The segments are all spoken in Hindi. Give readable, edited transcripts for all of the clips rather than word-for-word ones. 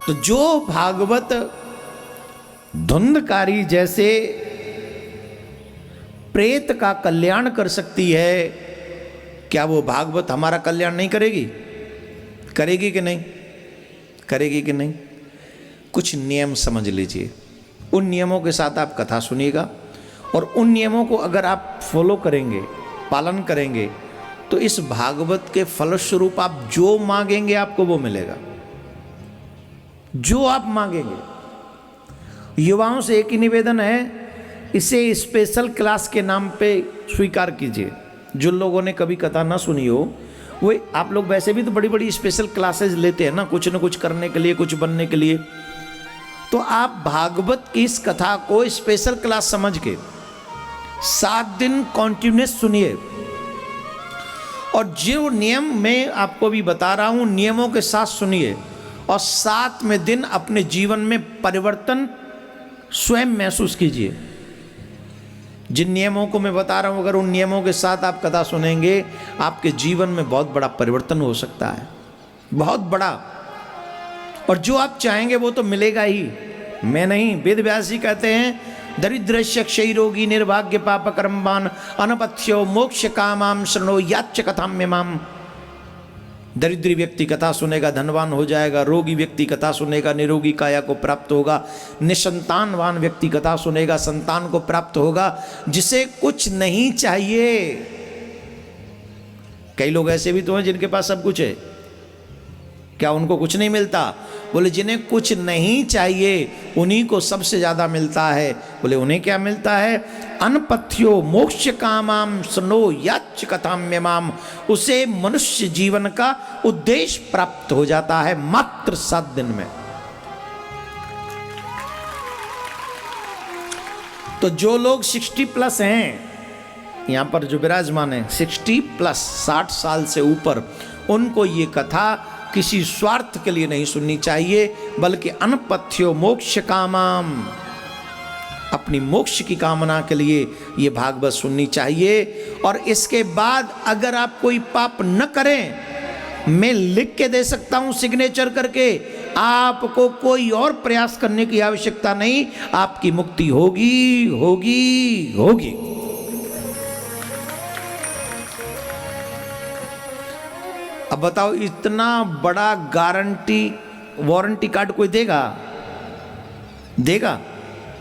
तो जो भागवत धुंधकारी जैसे प्रेत का कल्याण कर सकती है, क्या वो भागवत हमारा कल्याण नहीं करेगी? करेगी कि नहीं? करेगी कि नहीं? कुछ नियम समझ लीजिए, उन नियमों के साथ आप कथा सुनिएगा और उन नियमों को अगर आप फॉलो करेंगे, पालन करेंगे, तो इस भागवत के फलस्वरूप आप जो मांगेंगे आपको वो मिलेगा, जो आप मांगेंगे। युवाओं से एक ही निवेदन है, इसे स्पेशल क्लास के नाम पे स्वीकार कीजिए। जो लोगों ने कभी कथा ना सुनी हो, वो आप लोग वैसे भी तो बड़ी बड़ी स्पेशल क्लासेस लेते हैं ना कुछ करने के लिए, कुछ बनने के लिए। तो आप भागवत की इस कथा को स्पेशल क्लास समझ के 7 दिन कॉन्टिन्यूस सुनिए, और जो नियम मैं आपको भी बता रहा हूं नियमों के साथ सुनिए, और 7वें दिन अपने जीवन में परिवर्तन स्वयं महसूस कीजिए। जिन नियमों को मैं बता रहा हूं, अगर उन नियमों के साथ आप कथा सुनेंगे, आपके जीवन में बहुत बड़ा परिवर्तन हो सकता है, बहुत बड़ा। और जो आप चाहेंगे वो तो मिलेगा ही, मैं नहीं। वेद व्यास जी कहते हैं, दरिद्रस्य क्षय रोगी निर्भाग्य पाप कर्मवान अनपथ्यो मोक्ष कामाम शृणो याच्च कथाम्यमाम। दरिद्री व्यक्ति कथा सुनेगा, धनवान हो जाएगा। रोगी व्यक्ति कथा सुनेगा, निरोगी काया को प्राप्त होगा। निसंतानवान व्यक्ति कथा सुनेगा, संतान को प्राप्त होगा। जिसे कुछ नहीं चाहिए, कई लोग ऐसे भी तो हैं जिनके पास सब कुछ है, क्या उनको कुछ नहीं मिलता? बोले जिन्हें कुछ नहीं चाहिए उन्हीं को सबसे ज्यादा मिलता है। बोले उन्हें क्या मिलता है? अनपथ्यो मोक्ष कामाम स्नो याच कथाम्यमाम। उसे मनुष्य जीवन का उद्देश्य प्राप्त हो जाता है मात्र 7 दिन में। तो जो लोग 60+ हैं, यहां पर जो विराजमान है 60+, 60 साल से ऊपर, उनको ये कथा किसी स्वार्थ के लिए नहीं सुननी चाहिए, बल्कि अनपथ्यो मोक्ष कामाम, अपनी मोक्ष की कामना के लिए ये भागवत सुननी चाहिए। और इसके बाद अगर आप कोई पाप न करें, मैं लिख के दे सकता हूं सिग्नेचर करके, आपको कोई और प्रयास करने की आवश्यकता नहीं, आपकी मुक्ति होगी होगी होगी। अब बताओ, इतना बड़ा गारंटी वारंटी कार्ड कोई देगा? देगा?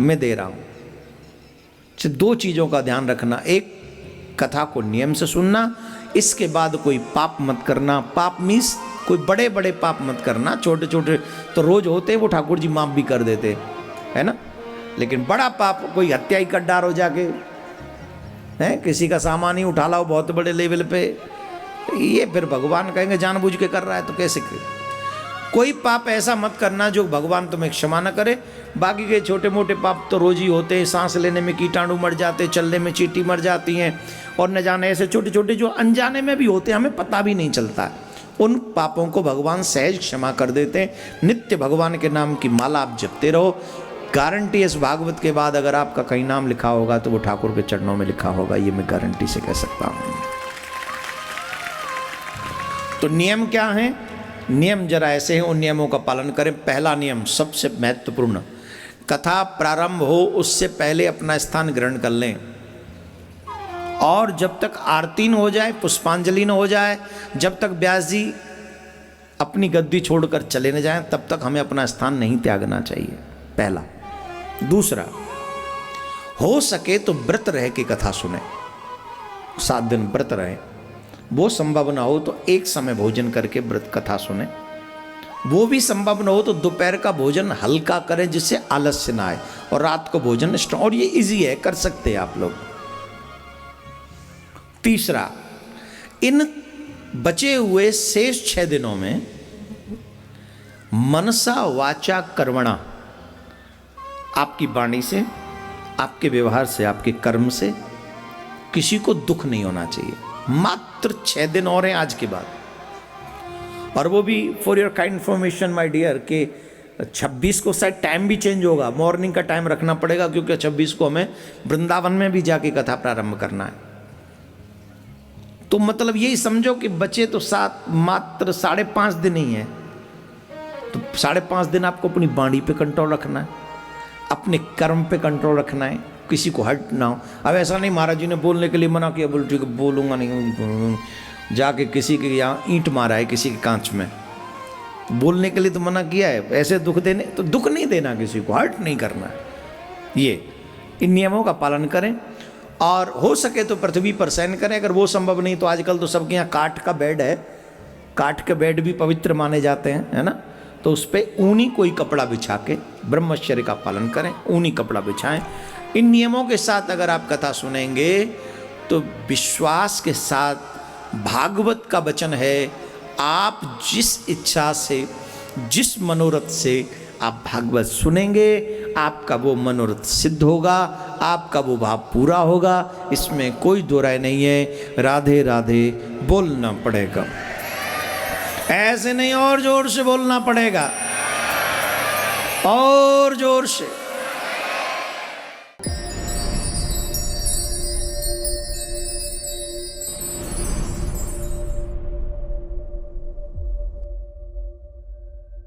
मैं दे रहा हूं। सिर्फ 2 चीजों का ध्यान रखना, एक कथा को नियम से सुनना, इसके बाद कोई पाप मत करना। पाप मीन्स कोई बड़े बड़े पाप मत करना, छोटे छोटे तो रोज होते हैं, वो ठाकुर जी माफ भी कर देते है ना। लेकिन बड़ा पाप, कोई हत्या ही कर डालो जाके, है किसी का सामान ही उठा लाओ बहुत बड़े लेवल पे, ये फिर भगवान कहेंगे जानबूझ के कर रहा है, तो कैसे कर? कोई पाप ऐसा मत करना जो भगवान तुम्हें क्षमा न करे। बाकी के छोटे मोटे पाप तो रोज ही होते हैं, सांस लेने में कीटाणु मर जाते, चलने में चींटी मर जाती हैं, और न जाने ऐसे छोटे छोटे जो अनजाने में भी होते हैं, हमें पता भी नहीं चलता। उन पापों को भगवान सहज क्षमा कर देते हैं। नित्य भगवान के नाम की माला आप जपते रहो। गारंटी इस भागवत के बाद अगर आपका कहीं नाम लिखा होगा तो वो ठाकुर के चरणों में लिखा होगा, ये मैं गारंटी से कह सकता हूँ। तो नियम क्या है? नियम जरा ऐसे हैं, उन नियमों का पालन करें। पहला नियम सबसे महत्वपूर्ण, कथा प्रारंभ हो उससे पहले अपना स्थान ग्रहण कर लें, और जब तक आरती न हो जाए, पुष्पांजलि न हो जाए, जब तक व्यास जी अपनी गद्दी छोड़कर चले न जाएं, तब तक हमें अपना स्थान नहीं त्यागना चाहिए, पहला। दूसरा, हो सके तो व्रत रह के कथा सुने, 7 दिन व्रत रहे। वो संभव ना हो तो एक समय भोजन करके व्रत कथा सुने। वो भी संभव ना हो तो दोपहर का भोजन हल्का करें जिससे आलस्य ना आए, और रात को भोजन स्ट्रॉन्ग, और ये इजी है, कर सकते हैं आप लोग। तीसरा, इन बचे हुए शेष 6 दिनों में मनसा वाचा कर्मणा, आपकी वाणी से, आपके व्यवहार से, आपके कर्म से किसी को दुख नहीं होना चाहिए। मात्र 6 दिन और हैं आज के बाद, और वो भी for your kind information my dear, के 26 को शायद टाइम भी चेंज होगा, मॉर्निंग का टाइम रखना पड़ेगा, क्योंकि 26 को हमें वृंदावन में भी जाके कथा प्रारंभ करना है। तो मतलब यही समझो कि बचे तो 7, मात्र 5.5 दिन ही है। तो 5.5 दिन आपको अपनी बाणी पे कंट्रोल रखना है, अपने कर्म पे कंट्रोल रखना है, किसी को हर्ट ना हो। अब ऐसा नहीं महाराज जी ने बोलने के लिए मना किया, बोल ठीक है बोलूँगा नहीं, जाके किसी के यहाँ ईंट मारा है किसी के कांच में, बोलने के लिए तो मना किया है, ऐसे दुख देने तो दुख नहीं देना, किसी को हर्ट नहीं करना है। ये इन नियमों का पालन करें और हो सके तो पृथ्वी पर शयन करें। अगर वो संभव नहीं तो आजकल तो सबके यहाँ काठ का बेड है, काठ के बेड भी पवित्र माने जाते हैं, है ना। तो उस पर ऊनी कोई कपड़ा बिछा के ब्रह्मचर्य का पालन करें, ऊनी कपड़ा बिछाएं। इन नियमों के साथ अगर आप कथा सुनेंगे तो विश्वास के साथ भागवत का वचन है, आप जिस इच्छा से जिस मनोरथ से आप भागवत सुनेंगे आपका वो मनोरथ सिद्ध होगा, आपका वो भाव पूरा होगा, इसमें कोई दो राय नहीं है। राधे राधे बोलना पड़ेगा, ऐसे नहीं और जोर से बोलना पड़ेगा, और जोर से।